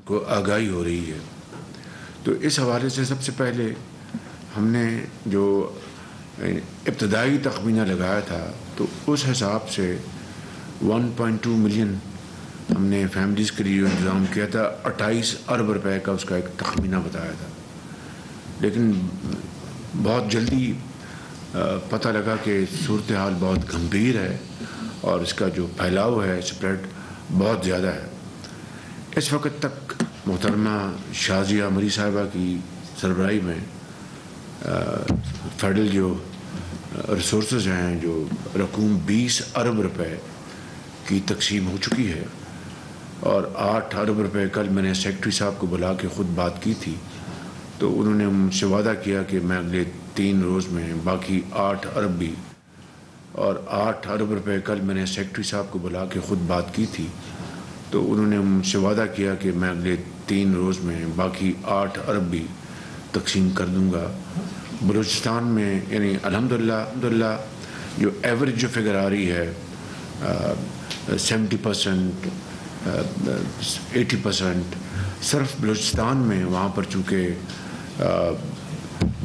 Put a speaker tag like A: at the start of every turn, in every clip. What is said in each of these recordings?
A: کو آگاہی ہو رہی ہے۔ تو اس حوالے سے سب سے پہلے ہم نے جو ابتدائی تخمینہ لگایا تھا تو اس حساب سے 1.2 ملین ہم نے فیملیز کے لیے انتظام کیا تھا، 28 ارب روپے کا اس کا ایک تخمینہ بتایا تھا، لیکن بہت جلدی پتہ لگا کہ صورتحال بہت گمبھیر ہے اور اس کا جو پھیلاؤ ہے اسپریڈ بہت زیادہ ہے۔ اس وقت تک محترمہ شازیہ مری صاحبہ کی سربراہی میں فیڈرل جو ریسورسز ہیں، جو رقوم 20 ارب روپے کی تقسیم ہو چکی ہے، اور 8 ارب روپے کل میں نے سیکرٹری صاحب کو بلا کے خود بات کی تھی، تو انہوں نے مجھ سے وعدہ کیا کہ میں اگلے 3 روز میں باقی 8 ارب بھی، اور 8 ارب روپے کل میں نے سیکرٹری صاحب کو بلا کے خود بات کی تھی، تو انہوں نے مجھ سے وعدہ کیا کہ میں اگلے 3 روز میں باقی 8 ارب بھی تقسیم کر دوں گا۔ بلوچستان میں یعنی الحمدللہ جو ایوریج جو فگر آ رہی ہے 70%، 80%، صرف بلوچستان میں وہاں پر چونکہ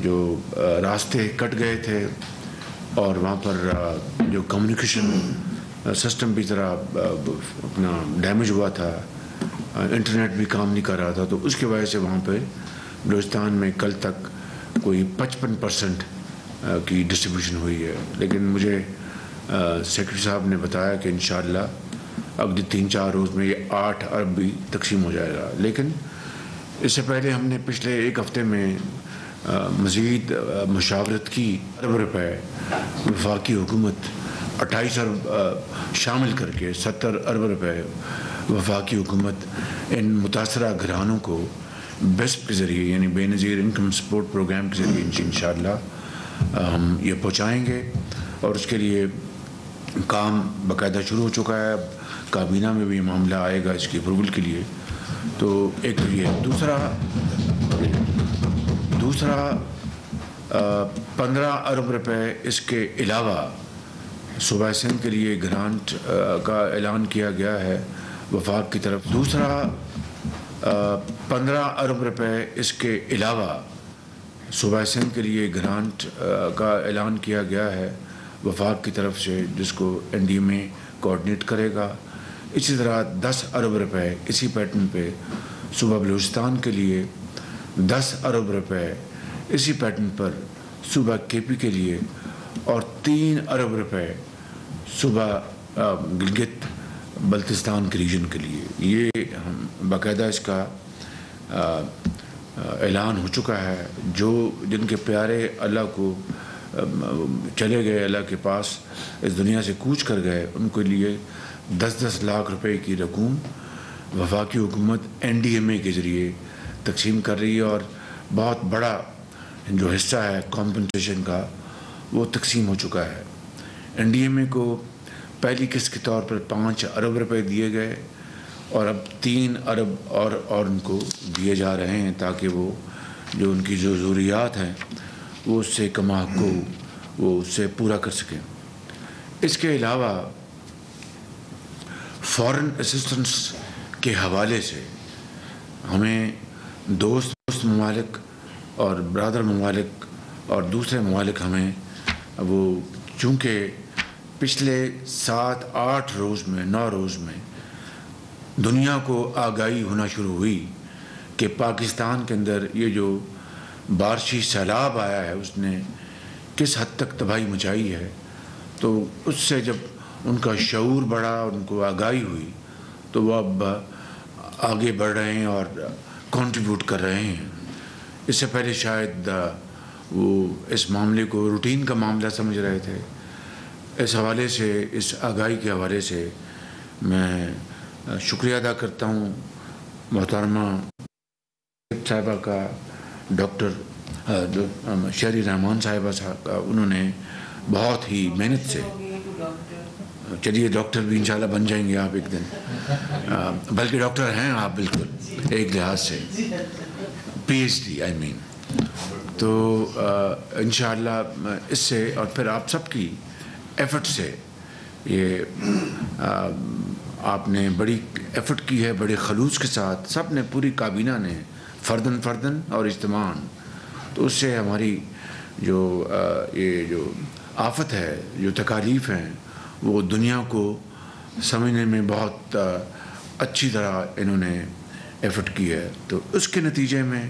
A: جو راستے کٹ گئے تھے اور وہاں پر جو کمیونیکیشن سسٹم بھی ذرا اپنا ڈیمیج ہوا تھا، انٹرنیٹ بھی کام نہیں کر رہا تھا، تو اس کی وجہ سے وہاں پہ بلوچستان میں کل تک کوئی 55% کی ڈسٹریبیوشن ہوئی ہے، لیکن مجھے سیکرٹری صاحب نے بتایا کہ انشاءاللہ اگلے 3-4 روز میں یہ 8 ارب بھی تقسیم ہو جائے گا۔ لیکن اس سے پہلے ہم نے پچھلے 1 ہفتے میں مزید مشاورت کی، ارب روپے وفاقی حکومت 28 ارب شامل کر کے 70 ارب روپے وفاقی حکومت ان متاثرہ گھرانوں کو بیسپ کے ذریعے یعنی بے نظیر انکم سپورٹ پروگرام کے ذریعے انشاءاللہ ہم یہ پہنچائیں گے، اور اس کے لیے کام باقاعدہ شروع ہو چکا ہے۔ کابینہ میں بھی معاملہ آئے گا اس کی اپروول کے لیے۔ تو ایک تو یہ دوسرا 15 ارب روپے اس کے علاوہ صوبہ سندھ کے لیے گرانٹ کا اعلان کیا گیا ہے وفاق کی طرف۔ 15 ارب روپے اس کے علاوہ صوبہ سندھ کے لیے گرانٹ کا اعلان کیا گیا ہے وفاق کی طرف سے، جس کو این ڈی ایم اے کوآرڈینیٹ کرے گا۔ اسی طرح 10 ارب روپے اسی پیٹرن پہ صوبہ بلوچستان کے لیے، 10 ارب روپے اسی پیٹرن پر صوبہ کے پی کے لیے، اور 3 ارب روپے صوبہ گلگت بلتستان کے ریجن کے لیے۔ یہ ہم باقاعدہ اس کا اعلان ہو چکا ہے۔ جن کے پیارے اللہ کو چلے گئے، اللہ کے پاس اس دنیا سے کوچ کر گئے، ان کے لیے 10-10 لاکھ روپے کی رقوم وفاقی حکومت این ڈی ایم اے کے ذریعے تقسیم کر رہی ہے، اور بہت بڑا جو حصہ ہے کمپنسیشن کا وہ تقسیم ہو چکا ہے۔ این ڈی ایم اے کو پہلی قسط کے طور پر 5 ارب روپے دیے گئے، اور اب 3 ارب اور ان کو دیے جا رہے ہیں تاکہ وہ جو ان کی جو ضروریات ہیں وہ اس سے کما کو وہ اس سے پورا کر سکیں۔ اس کے علاوہ فورن اسسٹنس کے حوالے سے ہمیں دوست ممالک اور برادر ممالک اور دوسرے ممالک ہمیں وہ چونکہ پچھلے 7-8 روز میں 9 روز میں دنیا کو آگاہی ہونا شروع ہوئی کہ پاکستان کے اندر یہ جو بارشی سیلاب آیا ہے اس نے کس حد تک تباہی مچائی ہے، تو اس سے جب ان کا شعور بڑھا، ان کو آگاہی ہوئی، تو وہ اب آگے بڑھ رہے ہیں اور کنٹریبیوٹ کر رہے ہیں۔ اس سے پہلے شاید وہ اس معاملے کو روٹین کا معاملہ سمجھ رہے تھے۔ اس حوالے سے، اس آگاہی کے حوالے سے میں شکریہ ادا کرتا ہوں محترمہ صاحبہ کا، ڈاکٹر شہری رحمان صاحبہ صاحب کا۔ انہوں نے بہت ہی محنت سے، چلیے ڈاکٹر بھی انشاءاللہ بن جائیں گے آپ ایک دن، بلکہ ڈاکٹر ہیں آپ بالکل ایک لحاظ سے، پی ایچ ڈی آئی مین۔ تو انشاءاللہ اس سے اور پھر آپ سب کی ایفرٹ سے یہ آپ نے بڑی ایفرٹ کی ہے بڑے خلوص کے ساتھ، سب نے، پوری کابینہ نے، فردن اور اجتماعاً. تو اس سے ہماری یہ جو آفت ہے، جو تکالیف ہیں، وہ دنیا کو سمجھنے میں بہت اچھی طرح انہوں نے ایفرٹ کی ہے. تو اس کے نتیجے میں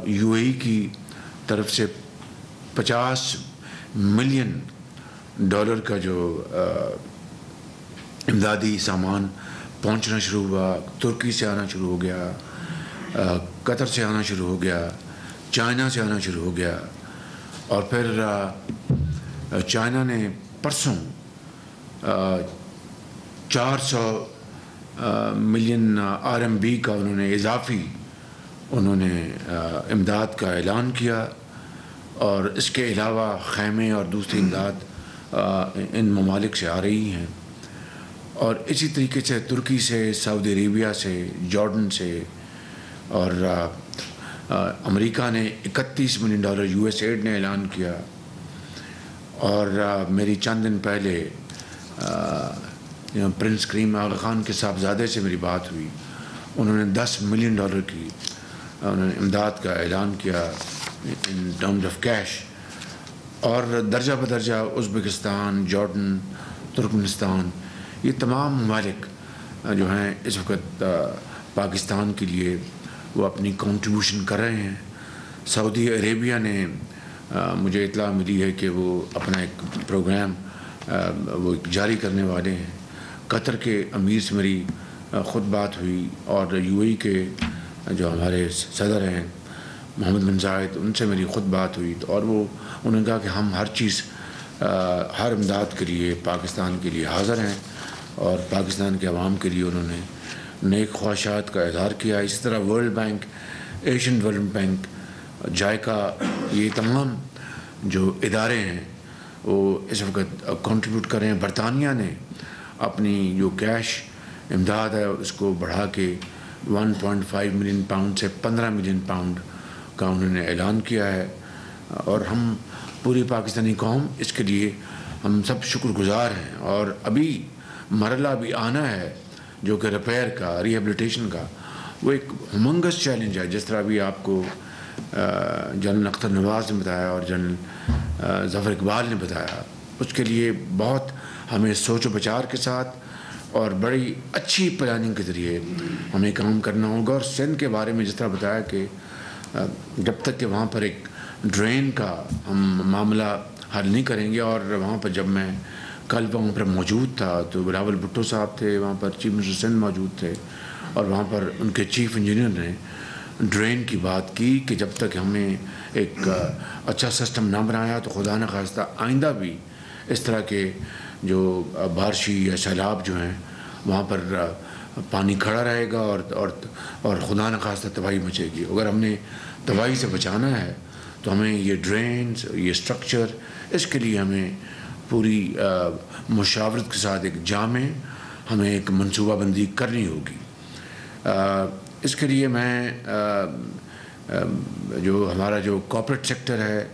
A: یو اے ای کی طرف سے $50 ملین کا جو امدادی سامان پہنچنا شروع ہوا. ترکی سے آنا شروع ہو گیا، قطر سے آنا شروع ہو گیا، چائنا سے آنا شروع ہو گیا. اور پھر چائنا نے پرسوں 400 ملین RMB کا انہوں نے اضافی امداد کا اعلان کیا. اور اس کے علاوہ خیمے اور دوسری امداد ان ممالک سے آ رہی ہیں. اور اسی طریقے سے ترکی سے، سعودی عربیہ سے، جارڈن سے، اور امریکہ نے $31 ملین USAID نے اعلان کیا. اور میری چند دن پہلے پرنس کریم آغا خان کے صاحبزادے سے میری بات ہوئی. انہوں نے $10 ملین کی انہوں نے امداد کا اعلان کیا ان ٹرمز آف کیش. اور درجہ بدرجہ ازبکستان، جارڈن، ترکمنستان، یہ تمام ممالک جو ہیں اس وقت پاکستان کے لیے وہ اپنی کنٹریبیوشن کر رہے ہیں. سعودی عربیہ نے مجھے اطلاع ملی ہے کہ وہ اپنا ایک پروگرام وہ جاری کرنے والے ہیں. قطر کے امیر سے میری خود بات ہوئی، اور یو اے ای کے جو ہمارے صدر ہیں محمد بن زائد، ان سے میری خود بات ہوئی. اور انہوں نے کہا کہ ہم ہر چیز، ہر امداد کے لیے پاکستان کے لیے حاضر ہیں. اور پاکستان کے عوام کے لیے انہوں نے نیک خواہشات کا اظہار کیا. اسی طرح world bank, Asian development bank, JICA, یہ تمام جو ادارے ہیں وہ اس وقت کنٹریبیوٹ کر رہے ہیں. برطانیہ نے اپنی جو کیش امداد ہے اس کو بڑھا کے 1.5 ملین پاؤنڈ سے 15 ملین پاؤنڈ کا انہوں نے اعلان کیا ہے. اور ہم پوری پاکستانی قوم اس کے لیے ہم سب شکر گزار ہیں. اور ابھی مرحلہ بھی آنا ہے جو کہ ریپیئر کا، ریہیبلیٹیشن کا، وہ ایک ہمنگس چیلنج ہے. جس طرح بھی آپ کو جنرل اختر نواز نے بتایا اور جنرل ظفر اقبال نے بتایا، اس کے لیے بہت ہمیں سوچ و بچار کے ساتھ اور بڑی اچھی پلاننگ کے ذریعے ہمیں کام کرنا ہوگا. اور سندھ کے بارے میں جس طرح بتایا کہ جب تک کہ وہاں پر ایک ڈرین کا ہم معاملہ حل نہیں کریں گے. اور وہاں پر جب میں کل وہاں پر موجود تھا تو بلاول بھٹو صاحب تھے وہاں پر، چیف منسٹر سندھ موجود تھے، اور وہاں پر ان کے چیف انجینئر نے ڈرین کی بات کی کہ جب تک ہمیں ایک اچھا سسٹم نہ بنایا تو خدا نخواستہ آئندہ بھی اس طرح کے جو بارشی یا سیلاب جو ہیں وہاں پر پانی کھڑا رہے گا اور خدا نخواستہ تباہی مچے گی. اگر ہم نے تباہی سے بچانا ہے تو ہمیں یہ ڈرینز، یہ سٹرکچر، اس کے لیے ہمیں پوری مشاورت کے ساتھ ایک جامع ہمیں ایک منصوبہ بندی کرنی ہوگی. اس کے لیے میں جو ہمارا جو کارپوریٹ سیکٹر ہے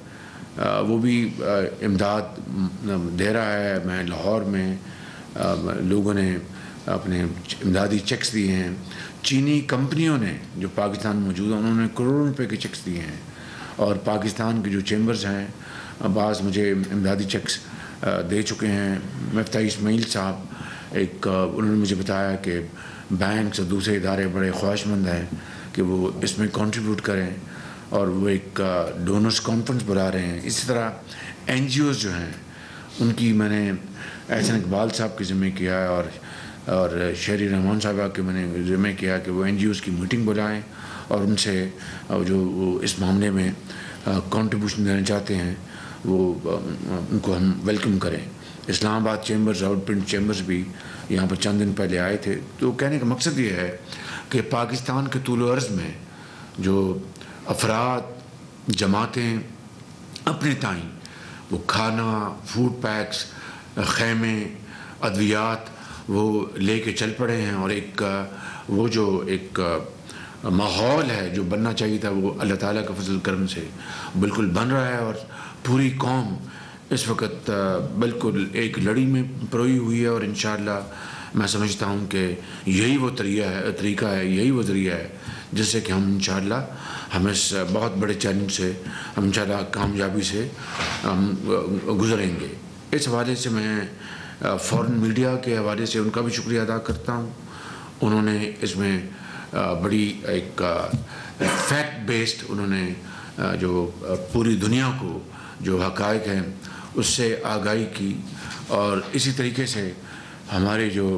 A: وہ بھی امداد دے رہا ہے. میں لاہور میں لوگوں نے اپنے امدادی چیکس دیے ہیں. چینی کمپنیوں نے جو پاکستان میں موجود ہیں انہوں نے کروڑوں روپے کے چیکس دیے ہیں. اور پاکستان کے جو چیمبرز ہیں بعض مجھے امدادی چیکس دے چکے ہیں. مفتاح اسماعیل صاحب انہوں نے مجھے بتایا کہ بینکس اور دوسرے ادارے بڑے خواہش مند ہیں کہ وہ اس میں کنٹریبیوٹ کریں، اور وہ ایک ڈونرز کانفرنس بلا رہے ہیں. اسی طرح NGOs جو ہیں ان کی میں نے احسن اقبال صاحب کے ذمہ کیا ہے اور شہری رحمان صاحبہ کے میں نے ذمہ کیا کہ وہ NGOs کی میٹنگ بلائیں اور ان سے جو وہ اس معاملے میں کنٹریبیوشن دینا چاہتے ہیں وہ ان کو ہم ویلکم کریں. اسلام آباد چیمبرز، راول پنڈی چیمبرز بھی یہاں پر چند دن پہلے آئے تھے. تو کہنے کا مقصد یہ ہے کہ پاکستان کے طول و عرض میں جو افراد، جماعتیں اپنے تائیں وہ کھانا، فوڈ پیکس، خیمے، ادویات وہ لے کے چل پڑے ہیں. اور ایک وہ جو ایک ماحول ہے جو بننا چاہیے تھا وہ اللہ تعالیٰ کا فضل کرم سے بالکل بن رہا ہے. اور پوری قوم اس وقت بالکل ایک لڑی میں پروئی ہوئی ہے. اور انشاءاللہ میں سمجھتا ہوں کہ یہی وہ طریقہ ہے، یہی وہ ذریعہ ہے جس سے کہ ہم انشاءاللہ ہم اس بہت بڑے چیلنج سے ہم انشاءاللہ کامیابی سے ہم گزریں گے۔ اس حوالے سے میں فورن میڈیا کے حوالے سے ان کا بھی شکریہ ادا کرتا ہوں۔ انہوں نے اس میں بڑی ایک فیکٹ بیسڈ انہوں نے جو پوری دنیا کو جو حقائق ہیں اس سے آگاہی کی، اور اسی طریقے سے ہمارے جو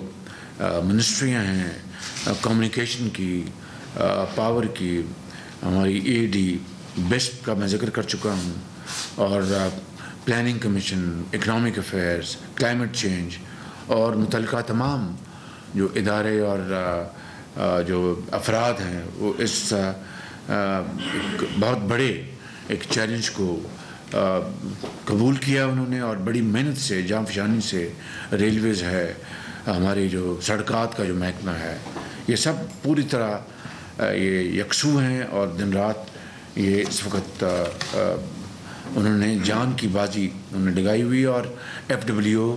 A: منسٹریاں ہیں کمیونیکیشن کی، پاور کی، ہماری اے ڈی بیسٹ کا میں ذکر کر چکا ہوں، اور planning commission, economic affairs, climate change, اور متعلقہ تمام جو ادارے اور جو افراد ہیں وہ اس بہت بڑے ایک چیلنج کو قبول کیا انہوں نے، اور بڑی محنت سے، جاں فشانی سے ریلویز ہے، ہماری جو سڑکات کا جو محکمہ ہے، یہ سب پوری طرح یہ یکسو ہیں، اور دن رات یہ اس وقت انہوں نے جان کی بازی انہوں نے ڈگائی ہوئی، اور ایف ڈبلیو او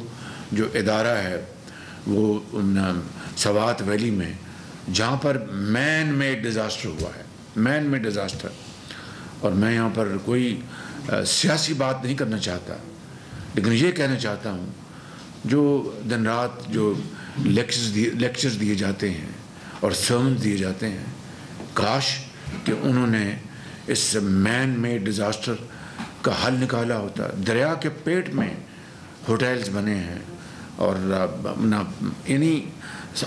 A: جو ادارہ ہے وہ سوات ویلی میں جہاں پر مین میڈ ڈیزاسٹر ہوا ہے، مین میڈ ڈیزاسٹر، اور میں یہاں پر کوئی سیاسی بات نہیں کرنا چاہتا، لیکن یہ کہنا چاہتا ہوں جو دن رات جو لیکچرز دیے جاتے ہیں اور سرمنز دیے جاتے ہیں، کاش کہ انہوں نے اس مین میڈ ڈیزاسٹر کا حل نکالا ہوتا۔ دریا کے پیٹ میں ہوٹلز بنے ہیں، اور یعنی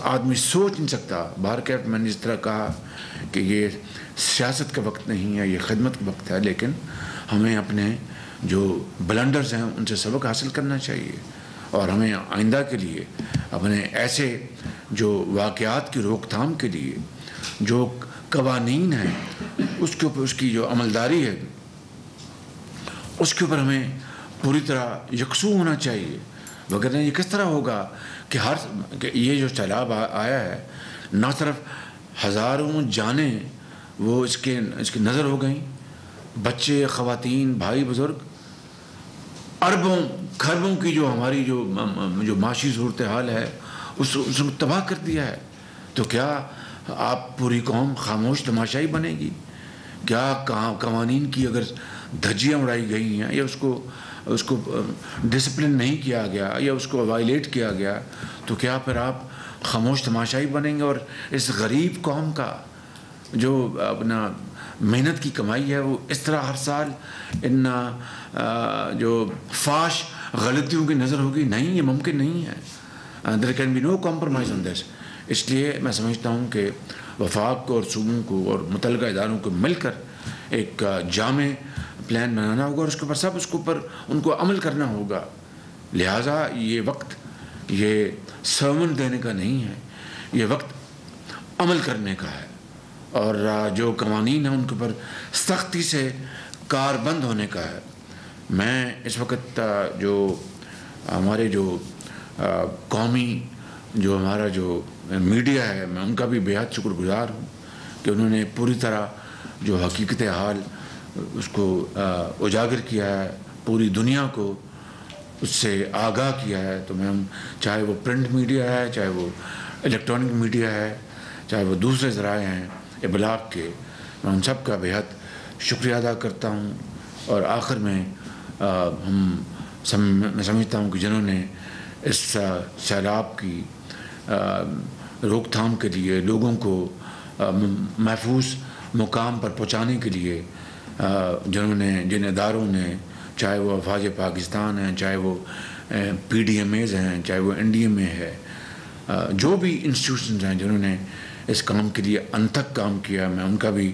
A: آدمی سوچ نہیں سکتا۔ بہرکیف میں نے اس طرح کہا کہ یہ سیاست کا وقت نہیں ہے، یہ خدمت کا وقت ہے، لیکن ہمیں اپنے جو بلنڈرز ہیں ان سے سبق حاصل کرنا چاہیے، اور ہمیں آئندہ کے لیے اپنے ایسے جو واقعات کی روک تھام کے لیے جو قوانین ہیں اس کے اوپر، اس کی جو عملداری ہے اس کے اوپر ہمیں پوری طرح یکسو ہونا چاہیے، وگرنہ یہ کس طرح ہوگا کہ کہ یہ جو سیلاب آیا ہے نہ صرف ہزاروں جانیں وہ اس کی نظر ہو گئیں، بچے، خواتین، بھائی، بزرگ، اربوں کھربوں کی جو ہماری جو معاشی صورتحال ہے اس کو تباہ کر دیا ہے۔ تو کیا آپ پوری قوم خاموش تماشائی بنے گی؟ کیا قوانین کی اگر دھجیاں اڑائی گئی ہیں، یا اس کو ڈسپلن نہیں کیا گیا، یا اس کو وائلیٹ کیا گیا، تو کیا پھر آپ خاموش تماشائی بنیں گے؟ اور اس غریب قوم کا جو اپنا محنت کی کمائی ہے وہ اس طرح ہر سال ان جو فاش غلطیوں کی نظر ہوگی؟ نہیں، یہ ممکن نہیں ہے۔ there can be no compromise on this۔ اس لیے میں سمجھتا ہوں کہ وفاق کو اور صوبوں کو اور متعلقہ اداروں کو مل کر ایک جامع پلان بنانا ہوگا، اور اس کے اوپر سب اس کے اوپر ان کو عمل کرنا ہوگا۔ لہٰذا یہ وقت یہ سرمن دینے کا نہیں ہے، یہ وقت عمل کرنے کا ہے، اور جو قوانین ہیں ان کے اوپر سختی سے کار بند ہونے کا ہے۔ میں اس وقت جو ہمارے جو قومی جو ہمارا جو میڈیا ہے میں ان کا بھی بےحد شکر گزار ہوں کہ انہوں نے پوری طرح جو حقیقت حال اس کو اجاگر کیا ہے، پوری دنیا کو اس سے آگاہ کیا ہے۔ تو میں چاہے وہ پرنٹ میڈیا ہے، چاہے وہ الیکٹرانک میڈیا ہے، چاہے وہ دوسرے ذرائع ہیں ابلاغ کے، میں ان سب کا بےحد شکریہ ادا کرتا ہوں۔ اور آخر میں میں سمجھتا ہوں کہ جنہوں نے اس سیلاب کی روک تھام کے لیے لوگوں کو محفوظ مقام پر پہنچانے کے لیے جن اداروں نے، چاہے وہ افواج پاکستان ہیں، چاہے وہ پی ڈی ایم ایز ہیں، چاہے وہ این ڈی ایم اے ہے، جو بھی انسٹیٹیوشنز ہیں جنہوں نے اس کام کے لیے انتھک کام کیا، میں ان کا بھی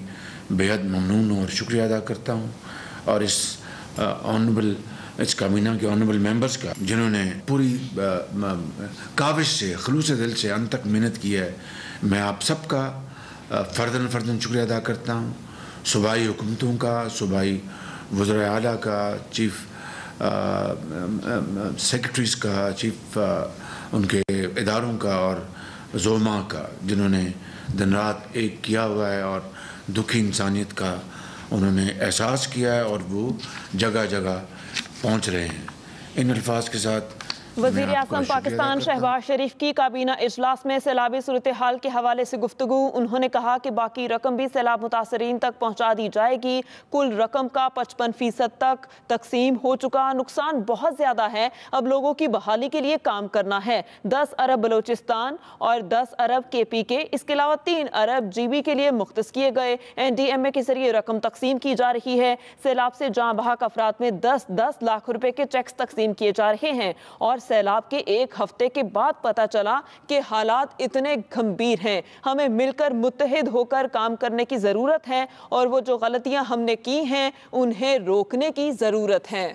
A: بےحد ممنون ہوں اور شکریہ ادا کرتا ہوں۔ اور اس کابینہ کے آنریبل ممبرز کا جنہوں نے پوری کاوش سے، خلوص دل سے انتک محنت کی ہے، میں آپ سب کا فرداً شکریہ ادا کرتا ہوں۔ صوبائی حکومتوں کا، صوبائی وزراء اعلیٰ کا، چیف سیکرٹریز کا، چیف ان کے اداروں کا، اور زوما کا، جنہوں نے دن رات ایک کیا ہوا ہے اور دکھی انسانیت کا انہوں نے احساس کیا ہے، اور وہ جگہ جگہ پہنچ رہے ہیں۔ ان الفاظ کے ساتھ
B: وزیر اعظم پاکستان شہباز شریف کی کابینہ اجلاس میں سیلابی صورتحال کے حوالے سے گفتگو. انہوں نے کہا کہ باقی رقم بھی سیلاب متاثرین تک پہنچا دی جائے گی. کل رقم کا 55% تک تقسیم ہو چکا. نقصان بہت زیادہ ہے. اب لوگوں کی بحالی کے لیے کام کرنا ہے. 10 ارب بلوچستان اور 10 ارب KPK، اس کے علاوہ 3 ارب GB کے لیے مختص کیے گئے. NDMA کے ذریعے رقم تقسیم کی جا رہی ہے. سیلاب سے جاں بحق افراد میں 10-10 لاکھ روپے کے چیکس تقسیم کیے جا رہے ہیں. اور سیلاب کے ایک ہفتے کے بعد پتہ چلا کہ حالات اتنے گھمبیر ہیں. ہمیں مل کر متحد ہو کر کام کرنے کی ضرورت ہے اور وہ جو غلطیاں ہم نے کی ہیں انہیں روکنے کی ضرورت ہے.